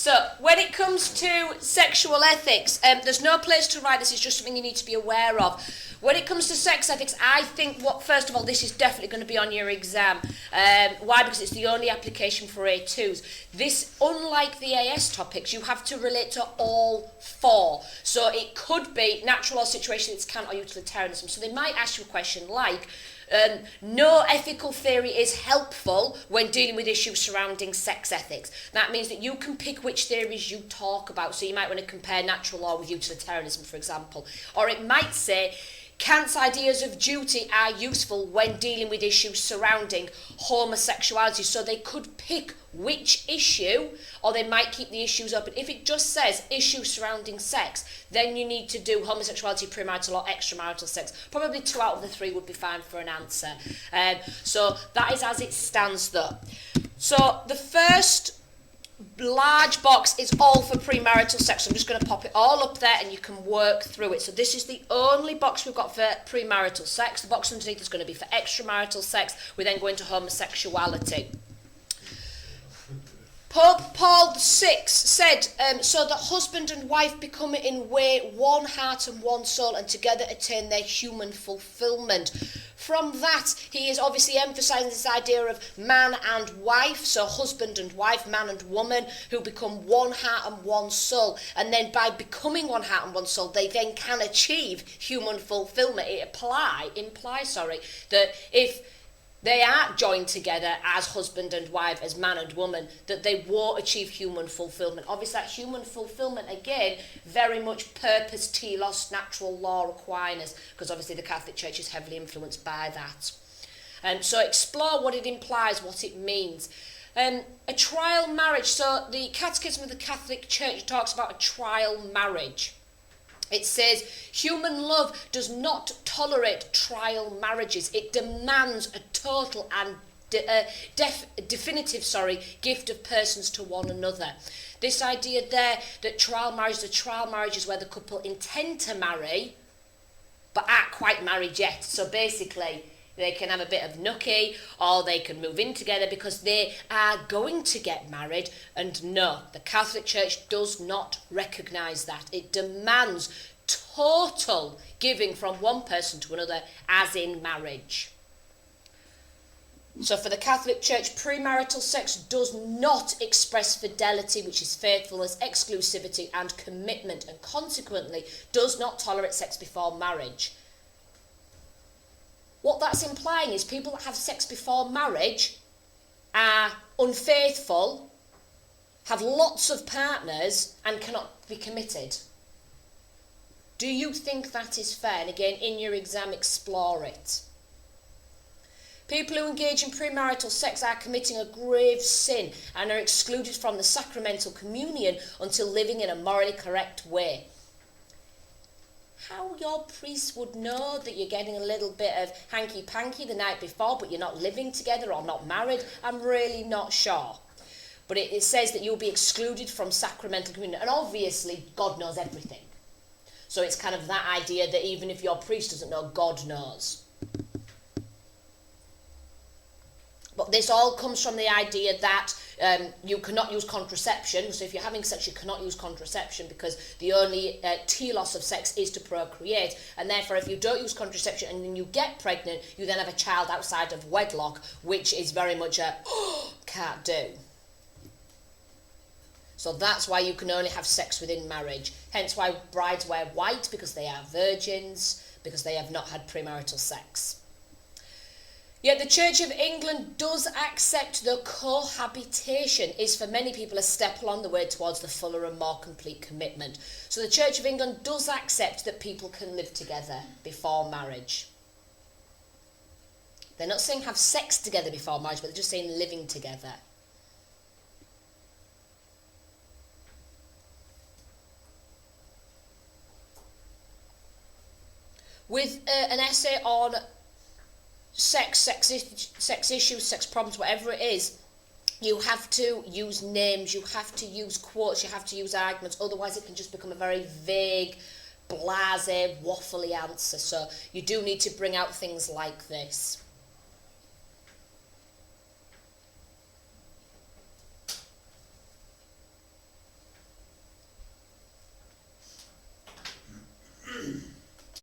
So, when it comes to sexual ethics, there's no place to write this, it's just something you need to be aware of. When it comes to sex ethics, I think, first of all, this is definitely going to be on your exam. Why? Because it's the only application for A2s. This, unlike the AS topics, you have to relate to all four. So, it could be natural law, situationist, Kant, or utilitarianism. So, they might ask you a question like, no ethical theory is helpful when dealing with issues surrounding sex ethics. That means that you can pick which theories you talk about. So you might want to compare natural law with utilitarianism, for example. Or it might say, Kant's ideas of duty are useful when dealing with issues surrounding homosexuality. So they could pick which issue, or they might keep the issues open. If it just says issues surrounding sex, then you need to do homosexuality, premarital or extramarital sex. Probably 2 out of the 3 would be fine for an answer. So that is as it stands though. So the first large box is all for premarital sex. So I'm just going to pop it all up there and you can work through it. So this is the only box we've got for premarital sex. The box underneath is going to be for extramarital sex. We then go into homosexuality. Pope Paul VI said, so that husband and wife become in way one heart and one soul and together attain their human fulfilment. From that, he is obviously emphasising this idea of man and wife, so husband and wife, man and woman, who become one heart and one soul. And then by becoming one heart and one soul, they then can achieve human fulfilment. It implies that if they are joined together as husband and wife, as man and woman, that they won't achieve human fulfilment. Obviously, that human fulfilment, again, very much purpose, telos, natural law Aquinas, because obviously the Catholic Church is heavily influenced by that. So explore what it implies, what it means. A trial marriage. So the Catechism of the Catholic Church talks about a trial marriage. It says, human love does not tolerate trial marriages. It demands a total and definitive gift of persons to one another. This idea there that trial marriage is where the couple intend to marry, but aren't quite married yet. So basically, they can have a bit of nookie, or they can move in together because they are going to get married. And no, the Catholic Church does not recognise that. It demands total giving from one person to another, as in marriage. So for the Catholic Church, premarital sex does not express fidelity, which is faithfulness, exclusivity and commitment, and consequently does not tolerate sex before marriage. What that's implying is people that have sex before marriage are unfaithful, have lots of partners and cannot be committed. Do you think that is fair? And again, in your exam, explore it. People who engage in premarital sex are committing a grave sin and are excluded from the sacramental communion until living in a morally correct way. How your priest would know that you're getting a little bit of hanky-panky the night before, but you're not living together or not married, I'm really not sure. But it says that you'll be excluded from sacramental communion. And obviously, God knows everything. So it's kind of that idea that even if your priest doesn't know, God knows. But this all comes from the idea that you cannot use contraception. So if you're having sex, you cannot use contraception because the only telos of sex is to procreate. And therefore, if you don't use contraception and then you get pregnant, you then have a child outside of wedlock, which is very much a can't do. So that's why you can only have sex within marriage. Hence why brides wear white, because they are virgins, because they have not had premarital sex. Yet the Church of England does accept that cohabitation is for many people a step along the way towards the fuller and more complete commitment. So the Church of England does accept that people can live together before marriage. They're not saying have sex together before marriage, but they're just saying living together. With an essay on sex issues, sex problems, whatever it is, you have to use names, you have to use quotes, you have to use arguments, otherwise it can just become a very vague, blasé, waffly answer. So you do need to bring out things like this.